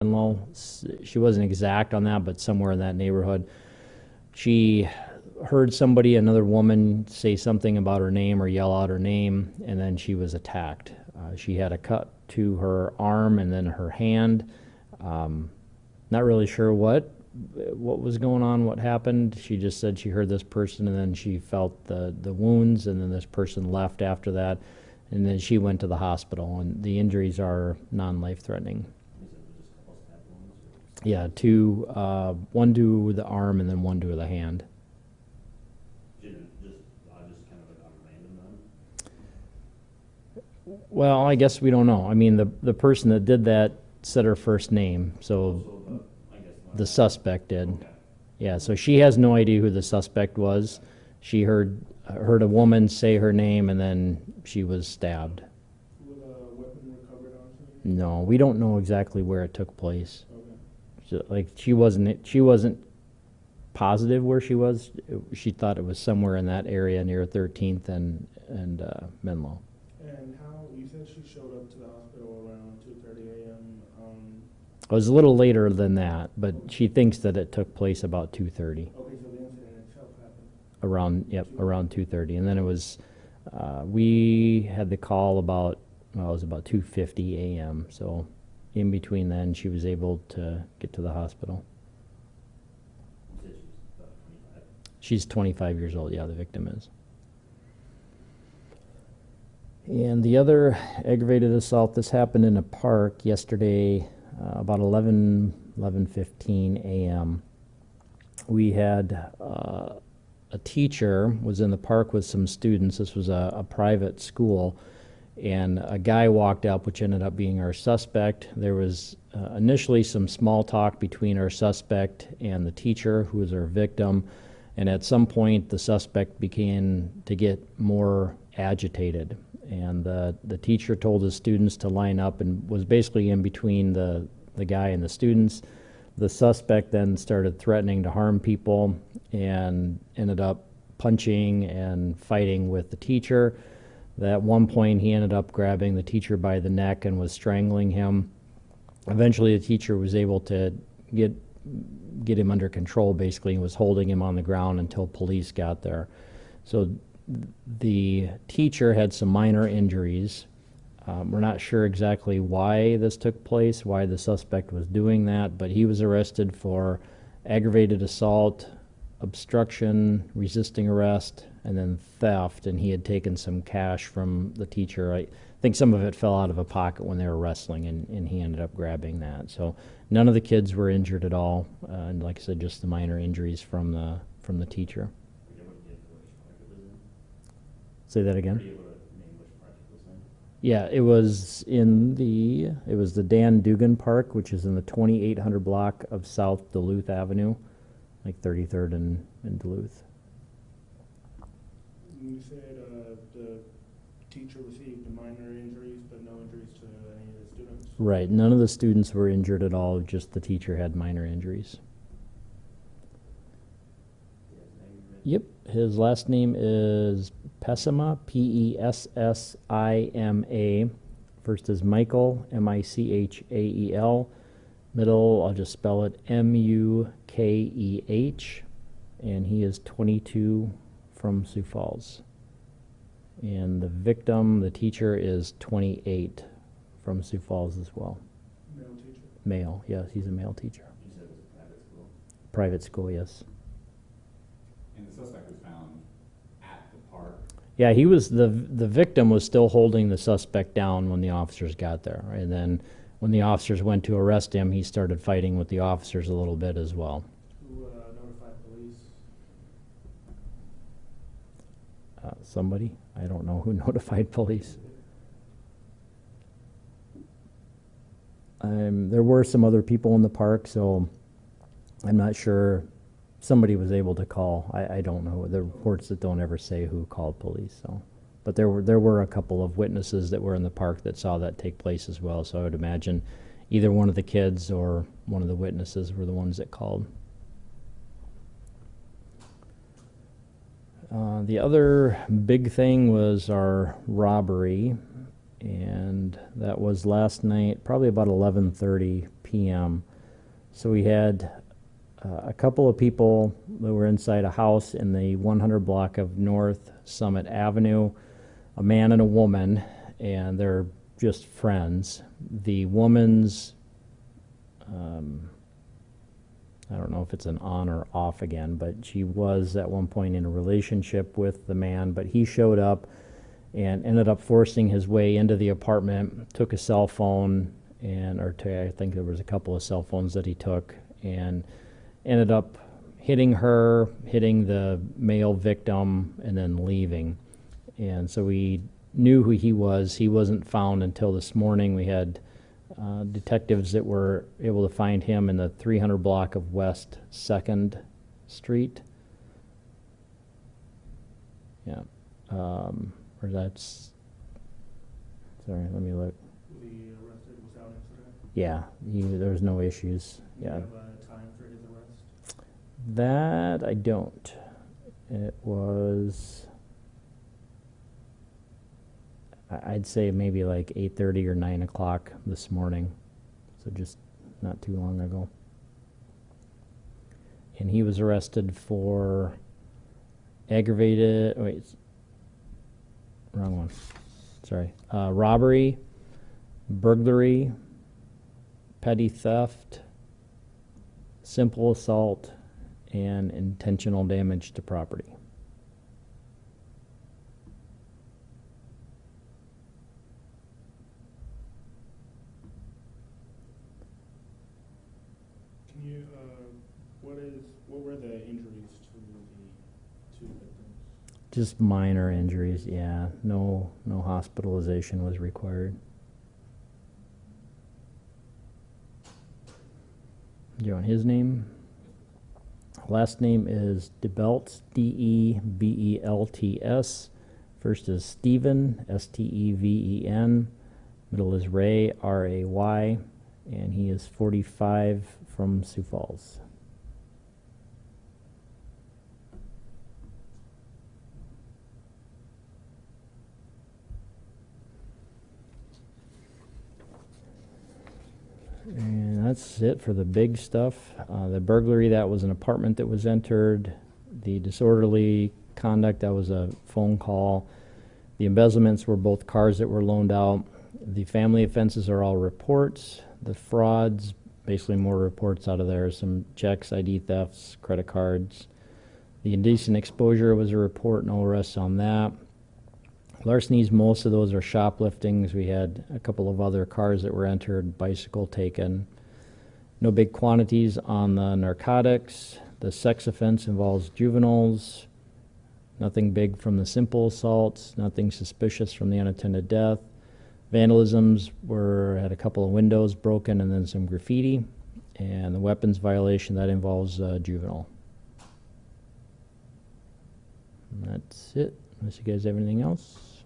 Menlo. She wasn't exact on that, but somewhere in that neighborhood. She heard somebody, another woman, say something about her name or yell out her name, and then she was attacked. She had a cut to her arm and then her hand. Um, Not really sure what was going on, what happened. She just said she heard this person, and then she felt the wounds, and then this person left after that, and then she went to the hospital, and the injuries are non-life threatening. Yeah, two, one to the arm and then one to the hand. Well, I guess we don't know. I mean, the person that did that said her first name, so the suspect did. Yeah, so she has no idea who the suspect was. She heard a woman say her name, and then she was stabbed. Was a weapon recovered on her? No, we don't know exactly where it took place. Okay. Like she wasn't positive where she was. She thought it was somewhere in that area near 13th and Menlo. And how, you said she showed up to the hospital around 2:30 a.m. It was a little later than that, but she thinks that it took place about 2:30. Okay, so the incident itself happened. Around 2:30, and then it was we had the call about, well, it was about 2:50 a.m. So in between then, she was able to get to the hospital. She's 25 years old. Yeah, the victim is. And the other aggravated assault, this happened in a park yesterday, about 11:15 a.m. We had a teacher was in the park with some students. This was a private school, and a guy walked up, which ended up being our suspect. There was initially some small talk between our suspect and the teacher, who was our victim, and at some point the suspect began to get more agitated. And the teacher told his students to line up and was basically in between the guy and the students. The suspect then started threatening to harm people and ended up punching and fighting with the teacher. At one point, he ended up grabbing the teacher by the neck and was strangling him. Eventually, the teacher was able to get him under control, basically, and was holding him on the ground until police got there. So the teacher had some minor injuries. We're not sure exactly why this took place, why the suspect was doing that, but he was arrested for aggravated assault, obstruction, resisting arrest, and then theft, and he had taken some cash from the teacher. I think some of it fell out of a pocket when they were wrestling, and he ended up grabbing that. So none of the kids were injured at all, and like I said, just the minor injuries from the teacher. Say that again? Yeah, it was the Dan Dugan Park, which is in the 2800 block of South Duluth Avenue, like 33rd and Duluth. You said the teacher received minor injuries, but no injuries to any of the students? Right, none of the students were injured at all, just the teacher had minor injuries. Yep, his last name is Pessima, Pessima. First is Michael, Michael. Middle, I'll just spell it Mukeh. And he is 22 from Sioux Falls. And the victim, the teacher, is 28 from Sioux Falls as well. Male teacher? Male, yes, he's a male teacher. You said it was a private school? Private school, yes. And the suspect was found at the park? Yeah, he was the victim was still holding the suspect down when the officers got there, right? And then when the officers went to arrest him, he started fighting with the officers a little bit as well. Who notified police? Somebody, I don't know who notified police. There were some other people in the park, so I'm not sure. Somebody was able to call. I don't know. The reports that don't ever say who called police. So, but there were a couple of witnesses that were in the park that saw that take place as well. So I would imagine either one of the kids or one of the witnesses were the ones that called. The other big thing was our robbery. and that was last night, probably about 11:30 p.m. So we had a couple of people that were inside a house in the 100 block of North Summit Avenue, a man and a woman, and they're just friends. The woman's, I don't know if it's an on or off again, but she was at one point in a relationship with the man, but he showed up and ended up forcing his way into the apartment, took a cell phone, I think there was a couple of cell phones that he took, and ended up hitting her, hitting the male victim, and then leaving. And so we knew who he was. He wasn't found until this morning. We had detectives that were able to find him in the 300 block of West 2nd Street. Yeah. Or that's, sorry, let me look. Was he arrested without incident? Yeah, there was no issues. Do you Yeah. have a time for his arrest? That I don't. It was, I'd say maybe like 8:30 or 9 o'clock this morning. So just not too long ago. And he was arrested for wrong one. Sorry. Robbery, burglary, petty theft, simple assault, and intentional damage to property. Can you, what were the injuries to the two victims? Just minor injuries, yeah. No hospitalization was required. Do you want his name? Last name is DeBelts, Debelts. First is Steven, Steven. Middle is Ray, Ray. And he is 45 from Sioux Falls. And that's it for the big stuff. The burglary, that was an apartment that was entered. The disorderly conduct, that was a phone call. The embezzlements were both cars that were loaned out. The family offenses are all reports. The frauds, basically more reports out of there. Some checks, ID thefts, credit cards. The indecent exposure was a report, no arrests on that. Larcenies, most of those are shopliftings. We had a couple of other cars that were entered, bicycle taken. No big quantities on the narcotics. The sex offense involves juveniles. Nothing big from the simple assaults. Nothing suspicious from the unattended death. Vandalisms had a couple of windows broken and then some graffiti. And the weapons violation, that involves juvenile. And that's it, unless you guys have anything else.